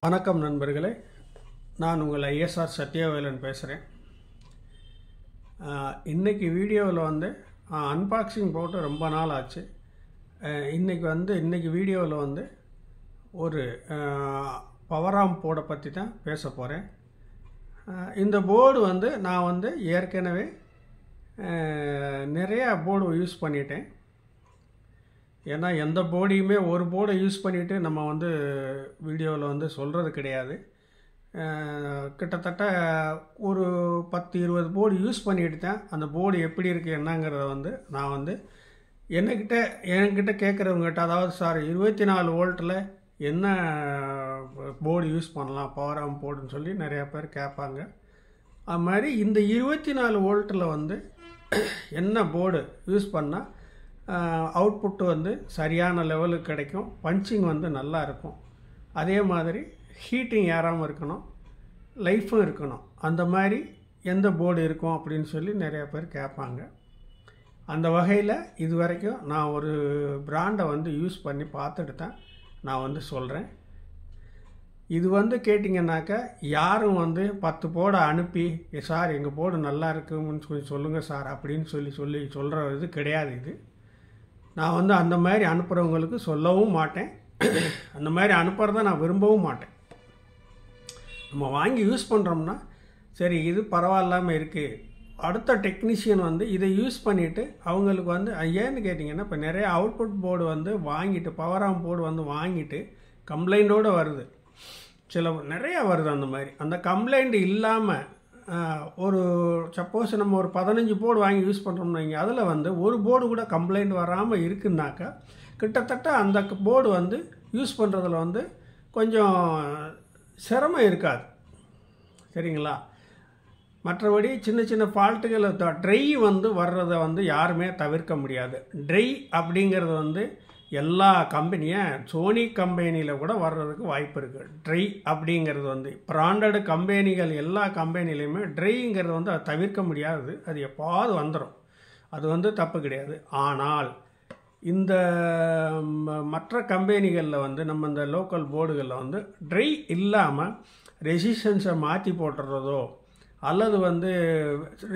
வணக்கம் நண்பர்களே, நான் உங்கள் ISR சத்யவேலன் பேசுகிறேன். இன்றைக்கி வீடியோவில் வந்து அன்பாக்சிங் போட்டு ரொம்ப நாள் ஆச்சு. இன்றைக்கி வீடியோவில் வந்து ஒரு பவர் ஆம்ப் போர்டை பற்றி தான் பேச போகிறேன். இந்த போர்டு வந்து நான் வந்து ஏற்கனவே நிறையா போர்டு யூஸ் பண்ணிட்டேன். ஏன்னா எந்த போர்டையுமே ஒரு போர்டை யூஸ் பண்ணிவிட்டு நம்ம வந்து வீடியோவில் வந்து சொல்கிறது கிடையாது. கிட்டத்தட்ட ஒரு 10-20 போர்டு யூஸ் பண்ணிட்டு தான் அந்த போர்டு எப்படி இருக்குது என்னங்கிறத வந்து நான் வந்து என்கிட்ட கேட்குறவங்ககிட்ட, அதாவது சார் 24 வோல்ட்டில் என்ன போர்டு யூஸ் பண்ணலாம் பவர் ஆம்ப் போர்டுன்னு சொல்லி நிறையா பேர் கேட்பாங்க. அது மாதிரி இந்த 24 வோல்ட்டில் வந்து என்ன போர்டு யூஸ் பண்ணால் அவுட்புட்டு வந்து சரியான லெவலுக்கு கிடைக்கும், பஞ்சிங் வந்து நல்லா இருக்கும், அதே மாதிரி ஹீட்டிங் ஏறாமல் இருக்கணும், லைஃப்பும் இருக்கணும், அந்த மாதிரி எந்த போர்டு இருக்கும் அப்படின்னு சொல்லி நிறையா பேர் கேட்பாங்க. அந்த வகையில் இது வரைக்கும் நான் ஒரு பிராண்டை வந்து யூஸ் பண்ணி பார்த்துட்டு தான் நான் வந்து சொல்கிறேன். இது வந்து கேட்டிங்கன்னாக்கா யாரும் வந்து 10 போர்டை அனுப்பி சார் எங்கள் போர்டு நல்லா இருக்குன்னு கொஞ்சம் சொல்லுங்கள் சார் அப்படின்னு சொல்கிற இது கிடையாது. இது நான் வந்து அந்த மாதிரி அனுப்புகிறவங்களுக்கு சொல்லவும் மாட்டேன், அந்த மாதிரி அனுப்புகிறத நான் விரும்பவும் மாட்டேன். நம்ம வாங்கி யூஸ் பண்ணுறோம்னா சரி இது பரவாயில்லாமல் இருக்குது, அடுத்த டெக்னீஷியன் வந்து இதை யூஸ் பண்ணிவிட்டு அவங்களுக்கு வந்து ஏன்னு கேட்டிங்கன்னா இப்போ நிறைய அவுட்புட் போர்டு வந்து வாங்கிட்டு பவர் ஆம்ப் போர்டு வந்து வாங்கிட்டு கம்ப்ளைண்ட்டோடு வருது, நிறையா வருது. அந்த மாதிரி அந்த கம்ப்ளைண்ட் இல்லாமல் ஒரு சப்போஸ் நம்ம ஒரு 15 போர்டு வாங்கி யூஸ் பண்ணுறோம்னு வைங்க, அதில் வந்து ஒரு போர்டு கூட கம்ப்ளைண்ட் வராமல் இருக்குன்னாக்கா கிட்டத்தட்ட அந்த போர்டு வந்து யூஸ் பண்ணுறதுல வந்து கொஞ்சம் சிரமம் இருக்காது, சரிங்களா? மற்றபடி சின்ன சின்ன ஃபால்ட்டுகளை ட்ரை வந்து வர்றதை வந்து யாருமே தவிர்க்க முடியாது. ட்ரை அப்படிங்கிறது வந்து எல்லா சோனி கம்பெனியில் கூட வர்றதுக்கு வாய்ப்பு இருக்குது. ட்ரை அப்படிங்கிறது வந்து பிராண்டட் கம்பெனிகள் எல்லா கம்பெனிலையுமே ட்ரைங்கிறது வந்து அதை தவிர்க்க முடியாது, அது எப்போது வந்துடும், அது வந்து தப்பு கிடையாது. ஆனால் இந்த மற்ற கம்பெனிகளில் வந்து நம்ம இந்த லோக்கல் போர்டுகளில் வந்து ட்ரை இல்லாமல் ரெசிஸ்டன்ஸை மாற்றி போட்டுறதோ அல்லது வந்து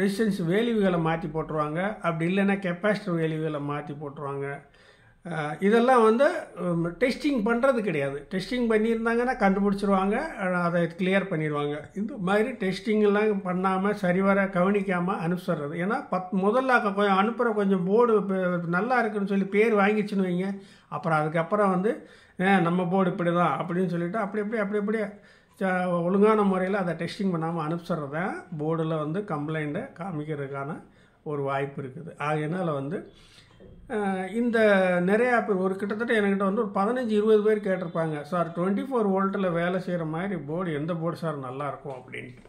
ரெசிஸ்டன்ஸ் வேல்யூகளை மாற்றி போட்டுருவாங்க, அப்படி இல்லைன்னா கெப்பாசிட்டர் வேல்யூகளை மாற்றி போட்டுருவாங்க. இதெல்லாம் வந்து டெஸ்டிங் பண்ணுறது கிடையாது. டெஸ்டிங் பண்ணியிருந்தாங்கன்னா கண்டுபிடிச்சிருவாங்க, அதை கிளியர் பண்ணிடுவாங்க. இந்த மாதிரி டெஸ்டிங்கெல்லாம் பண்ணாமல் சரிவர கவனிக்காமல் அனுப்பிச்சிடுறது. ஏன்னா முதல்ல கொஞ்சம் அனுப்புகிற கொஞ்சம் போர்டு நல்லா இருக்குன்னு சொல்லி பேர் வாங்கிச்சுன்னு வைங்க, அப்புறம் அதுக்கப்புறம் வந்து நம்ம போர்டு இப்படி தான் அப்படின்னு சொல்லிவிட்டு அப்படி ஒழுங்கான முறையில் அதை டெஸ்டிங் பண்ணாமல் அனுப்பிச்சிட்றத போர்டில் வந்து கம்ப்ளைண்ட்டை காமிக்கிறதுக்கான ஒரு வாய்ப்பு இருக்குது. அதனால் வந்து இந்த நிறையா பேர் ஒரு கிட்டத்தட்ட என்கிட்ட வந்து ஒரு 15-20 பேர் கேட்டிருப்பாங்க, சார் 24 வோல்ட்டில் வேலை செய்கிற மாதிரி போர்டு எந்த போர்டு சார் நல்லாயிருக்கும் அப்படின்ட்டு.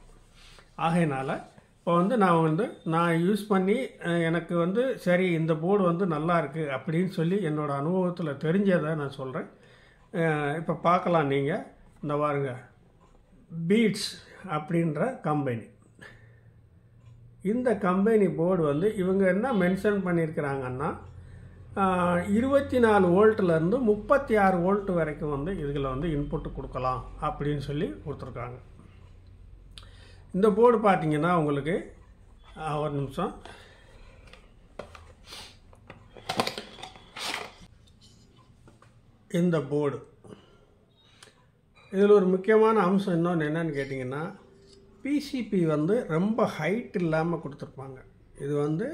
ஆகையினால் இப்போ வந்து நான் யூஸ் பண்ணி எனக்கு வந்து சரி இந்த போர்டு வந்து நல்லா இருக்குது அப்படின்னு சொல்லி என்னோடய அனுபவத்தில் தெரிஞ்சதை நான் சொல்கிறேன். இப்போ பார்க்கலாம், நீங்கள் இந்த பாருங்க, பீட்ஸ் அப்படின்ற கம்பெனி. இந்த கம்பெனி போர்டு வந்து இவங்க என்ன மென்ஷன் பண்ணியிருக்கிறாங்கன்னா 24 வோல்ட்லேருந்து 36 வோல்ட் வரைக்கும் வந்து இதில் வந்து இன்புட்டு கொடுக்கலாம் அப்படின்னு சொல்லி கொடுத்துருக்காங்க. இந்த போர்டு பார்த்தீங்கன்னா உங்களுக்கு ஒரு நிமிஷம், இந்த போர்டு இதில் ஒரு முக்கியமான அம்சம் இன்னொன்று என்னன்னு கேட்டிங்கன்னா, பிசிபி வந்து ரொம்ப ஹைட் இல்லாமல் கொடுத்துருப்பாங்க. இது வந்து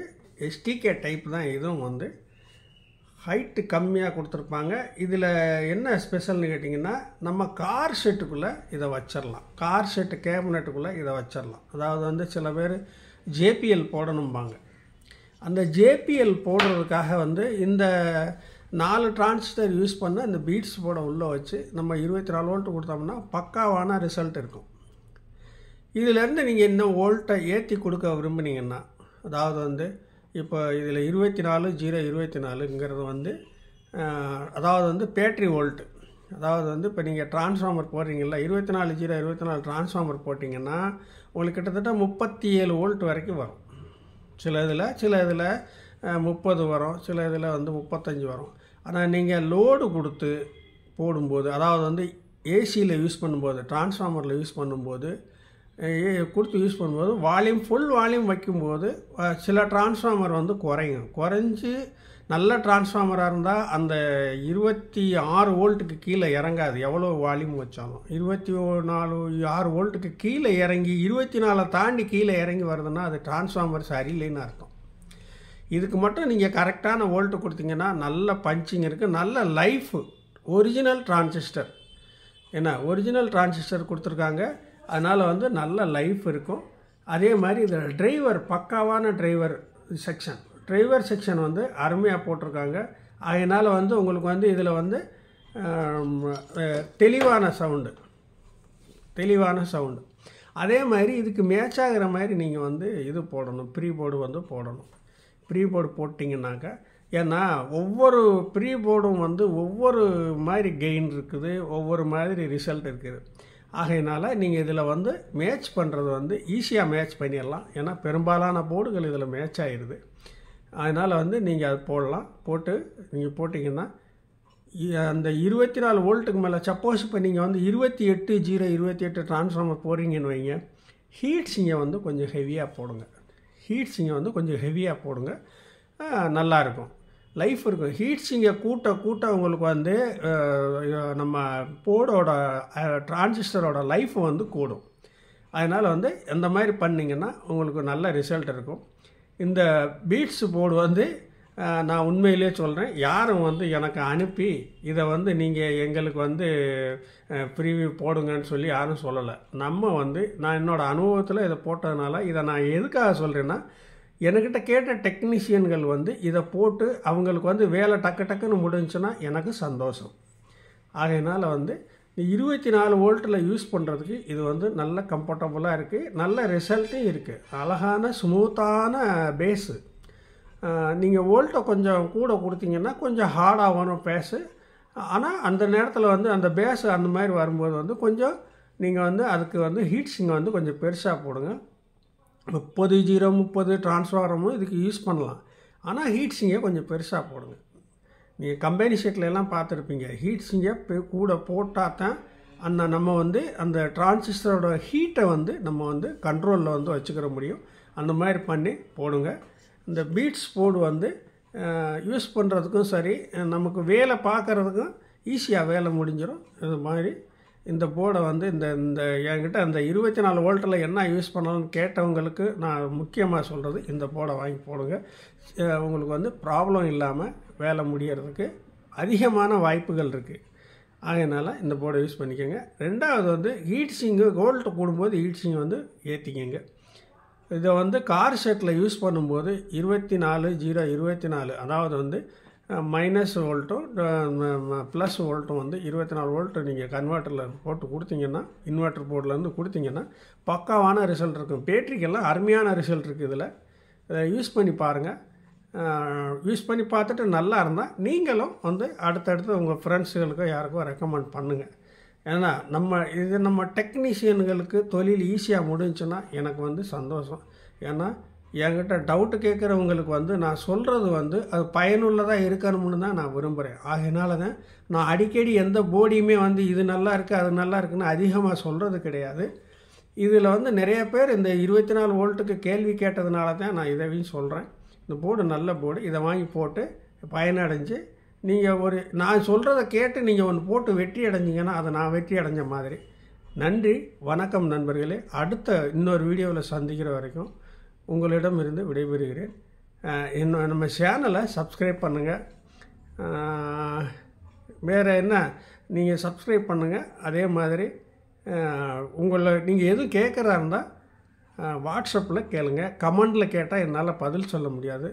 எஸ்டிகே டைப் தான், இதுவும் வந்து ஹைட்டு கம்மியாக கொடுத்துருப்பாங்க. இதில் என்ன ஸ்பெஷல்னு கேட்டிங்கன்னா, நம்ம கார் செட்டுக்குள்ளே இதை வச்சிடலாம், கார் செட்டு கேபினெட்டுக்குள்ளே இதை வச்சிடலாம். அதாவது வந்து சில பேர் ஜேபிஎல் போடணும்பாங்க, அந்த ஜேபிஎல் போடுறதுக்காக வந்து இந்த 4 டிரான்சிஸ்டர் யூஸ் பண்ண இந்த பீட்ஸ் போர்டை உள்ளே வச்சு நம்ம 24 வோல்ட் கொடுத்தோம்னா பக்காவான ரிசல்ட் இருக்கும். இதிலேருந்து நீங்கள் இன்னும் வோல்ட்டை ஏற்றி கொடுக்க விரும்புனீங்கன்னா, அதாவது வந்து இப்போ இதில் 24/024ங்கிறது வந்து அதாவது வந்து பேட்ரி வோல்ட்டு, அதாவது வந்து இப்போ நீங்கள் டிரான்ஸ்ஃபார்மர் போடுறீங்களா, 24/024 டிரான்ஸ்ஃபார்மர் போட்டிங்கன்னா உங்களுக்கு கிட்டத்தட்ட 37 வோல்ட் வரைக்கும் வரும். சில இதில் 30 வரும், சில இதில் வந்து 35 வரும். ஆனால் நீங்கள் லோடு கொடுத்து போடும்போது, அதாவது வந்து ஏசியில் யூஸ் பண்ணும்போது, டிரான்ஸ்ஃபார்மரில் யூஸ் பண்ணும்போது கொடுத்து யூஸ் பண்ணும்போது வால்யூம் ஃபுல் வால்யூம் வைக்கும்போது சில டிரான்ஸ்ஃபார்மர் வந்து குறைஞ்சு நல்ல டிரான்ஸ்ஃபார்மராக இருந்தால் அந்த 26 வோல்ட்டுக்கு கீழே இறங்காது. எவ்வளோ வால்யூம் வச்சாலும் 6 வோல்ட்டுக்கு கீழே இறங்கி 24 தாண்டி கீழே இறங்கி வருதுன்னா அது டிரான்ஸ்ஃபார்மர் சரியில்லைன்னு அர்த்தம். இதுக்கு மட்டும் நீங்கள் கரெக்டான வோல்ட்டு கொடுத்தீங்கன்னா நல்ல பஞ்சிங் இருக்குது, நல்ல life. Original transistor original transistor கொடுத்துருக்காங்க, அதனால் வந்து நல்ல லைஃப் இருக்கும். அதே மாதிரி இதில் டிரைவர் பக்காவான டிரைவர் செக்ஷன் வந்து அருமையாக போட்டிருக்காங்க. அதனால் வந்து உங்களுக்கு வந்து இதில் வந்து தெளிவான சவுண்டு. அதே மாதிரி இதுக்கு மேட்ச் ஆகிற மாதிரி நீங்கள் வந்து இது போடணும், ப்ரீ போர்டு வந்து போடணும். ப்ரீ போர்டு போட்டிங்கன்னாக்கா, ஏன்னா ஒவ்வொரு ப்ரீ போர்டும் வந்து ஒவ்வொரு மாதிரி கெயின் இருக்குது, ஒவ்வொரு மாதிரி ரிசல்ட் இருக்குது. ஆகையினால் நீங்கள் இதில் வந்து மேட்ச் பண்ணுறது வந்து ஈஸியாக மேட்ச் பண்ணிடலாம். ஏன்னா பெரும்பாலான போர்டுகள் இதில் மேட்ச் ஆகிடுது. அதனால் வந்து நீங்கள் அது போட்டு நீங்கள் போட்டிங்கன்னா அந்த 24 வோல்ட்டுக்கு மேலே சப்போஸ் இப்போ நீங்கள் வந்து 28 டிரான்ஸ்ஃபார்மர் போடுறீங்கன்னு வைங்க, ஹீட்ஸிங்கை வந்து கொஞ்சம் ஹெவியாக போடுங்க. நல்லாயிருக்கும், லைஃப் இருக்கும். ஹீட்ஸிங்கை கூட்ட உங்களுக்கு வந்து நம்ம போர்டோட டிரான்சிஸ்டரோட லைஃப் வந்து கூடும். அதனால் வந்து இந்த மாதிரி பண்ணிங்கன்னா உங்களுக்கு நல்ல ரிசல்ட் இருக்கும். இந்த பீட்ஸ் போர்டு வந்து நான் உண்மையிலே சொல்கிறேன், யாரும் வந்து எனக்கு அனுப்பி இதை வந்து நீங்கள் எங்களுக்கு வந்து ப்ரீவியூ போடுங்கன்னு சொல்லி யாரும் சொல்லலை. நம்ம வந்து நான் என்னோடய அனுபவத்தில் இதை போட்டதுனால இதை நான் எதுக்காக சொல்கிறேன்னா, என்கிட்ட கேட்ட டெக்னீஷியன்கள் வந்து இதை போட்டு அவங்களுக்கு வந்து வேலை டக்குன்னு முடிஞ்சுன்னா எனக்கு சந்தோஷம். ஆகையினால் வந்து 24 வோல்ட்டில் யூஸ் பண்ணுறதுக்கு இது வந்து நல்ல கம்ஃபர்டபுளாக இருக்குது, நல்ல ரிசல்ட்டும் இருக்குது. அழகான ஸ்மூத்தான பேஸு. நீங்கள் வோல்ட்டை கொஞ்சம் கூட கொடுத்தீங்கன்னா கொஞ்சம் ஹார்டாக வரும் பேஸு. ஆனால் அந்த நேரத்தில் வந்து அந்த பேஸு அந்த மாதிரி வரும்போது வந்து கொஞ்சம் நீங்கள் வந்து அதுக்கு வந்து ஹீட்ஸிங்கை வந்து கொஞ்சம் பெருசாக போடுங்க. 30 டிரான்ஸ்ஃபார்மரும் இதுக்கு யூஸ் பண்ணலாம், ஆனால் ஹீட்ஸிங்கை கொஞ்சம் பெருசாக போடுங்க. நீங்கள் கம்பெனி செட்லெலாம் பார்த்துருப்பீங்க, ஹீட்ஸிங்கை கூட போட்டால் தான் நம்ம வந்து அந்த டிரான்சிஸ்டரோட ஹீட்டை வந்து நம்ம வந்து கண்ட்ரோலில் வந்து வச்சுக்கிற முடியும். அந்த மாதிரி பண்ணி போடுங்க. இந்த பீட்ஸ் போர்டு வந்து யூஸ் பண்ணுறதுக்கும் சரி, நமக்கு வேலை பார்க்குறதுக்கும் ஈஸியாக வேலை முடிஞ்சிடும். இது மாதிரி இந்த போர்டை வந்து இந்த என்கிட்ட அந்த 24 வோல்ட்டில் என்ன யூஸ் பண்ணலாம்னு கேட்டவங்களுக்கு நான் முக்கியமாக சொல்கிறது, இந்த போர்டை வாங்கி போடுங்க. உங்களுக்கு வந்து ப்ராப்ளம் இல்லாமல் வேலை முடியறதுக்கு அதிகமான வாய்ப்புகள் இருக்குது. அதனால் இந்த போர்டை யூஸ் பண்ணிக்கோங்க. ரெண்டாவது வந்து ஹீட்ஸிங்கு வோல்ட்டு கூடும்போது ஹீட்ஸிங்கை வந்து ஏற்றிக்கங்க. இதை வந்து கார் செட்டில் யூஸ் பண்ணும்போது 24 அதாவது வந்து மைனஸ் வோல்ட்டும் ப்ளஸ் வோல்ட்டும் வந்து 24 வோல்ட்டு நீங்கள் கன்வெர்ட்டரில் போட்டு கொடுத்தீங்கன்னா, இன்வெர்ட்டர் போர்ட்லேருந்து கொடுத்தீங்கன்னா பக்காவான ரிசல்ட் இருக்கும். பேட்டரிக்கெல்லாம் அருமையான ரிசல்ட் இருக்குது. இதில் யூஸ் பண்ணி பாருங்கள். யூஸ் பண்ணி பார்த்துட்டு நல்லா இருந்தால் நீங்களும் வந்து அடுத்தடுத்து உங்கள் ஃப்ரெண்ட்ஸுகளுக்கோ யாருக்கோ ரெக்கமெண்ட் பண்ணுங்கள். ஏன்னா நம்ம டெக்னீஷியன்களுக்கு தொழில் ஈஸியாக முடிஞ்சுன்னா எனக்கு வந்து சந்தோஷம். ஏன்னா என்கிட்ட டவுட்டு கேட்குறவங்களுக்கு வந்து நான் சொல்கிறது வந்து அது பயனுள்ளதாக இருக்கணும்னு தான் நான் விரும்புகிறேன். ஆகையினால தான் நான் அடிக்கடி எந்த போர்டையுமே வந்து இது நல்லா இருக்குது அது நல்லா இருக்குன்னு அதிகமாக சொல்கிறது கிடையாது. இதில் வந்து நிறைய பேர் இந்த 24 வோல்ட்டுக்கு கேள்வி கேட்டதுனால தான் நான் இதையும் சொல்கிறேன். இந்த போர்டு நல்ல போர்டு, இதை வாங்கி போட்டு பயனடைஞ்சு நீங்கள் நான் சொல்கிறத கேட்டு நீங்கள் ஒன்று போட்டு வெற்றி அடைஞ்சிங்கன்னா அதை நான் வெற்றி அடைஞ்ச மாதிரி. நன்றி, வணக்கம் நண்பர்களே. அடுத்த இன்னொரு வீடியோவில் சந்திக்கிற வரைக்கும் உங்களிடமிருந்து விடைபெறுகிறேன். நம்ம சேனலை சப்ஸ்கிரைப் பண்ணுங்கள். வேறு என்ன, நீங்கள் சப்ஸ்கிரைப் பண்ணுங்கள். அதே மாதிரி நீங்கள் எதுவும் கேட்குறா இருந்தால் வாட்ஸ்அப்பில் கேளுங்க. கமெண்டில் கேட்டால் என்னால் பதில் சொல்ல முடியாது.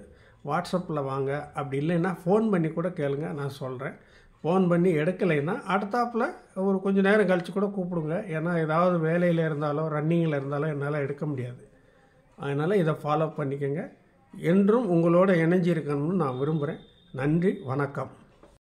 வாட்ஸ்அப்பில் வாங்க, அப்படி இல்லைன்னா ஃபோன் பண்ணி கூட கேளுங்க, நான் சொல்கிறேன். ஃபோன் பண்ணி எடுக்கலைன்னா அடுத்தாப்பில் கொஞ்சம் நேரம் கழித்து கூட கூப்பிடுங்க. ஏன்னா ஏதாவது வேலையில் இருந்தாலோ ரன்னிங்கில் இருந்தாலோ என்னால் எடுக்க முடியாது. அதனால் இதை ஃபாலோ பண்ணிக்கோங்க. என்றும் உங்களோட இணைஞ்சி இருக்கணும்னு நான் விரும்புகிறேன். நன்றி, வணக்கம்.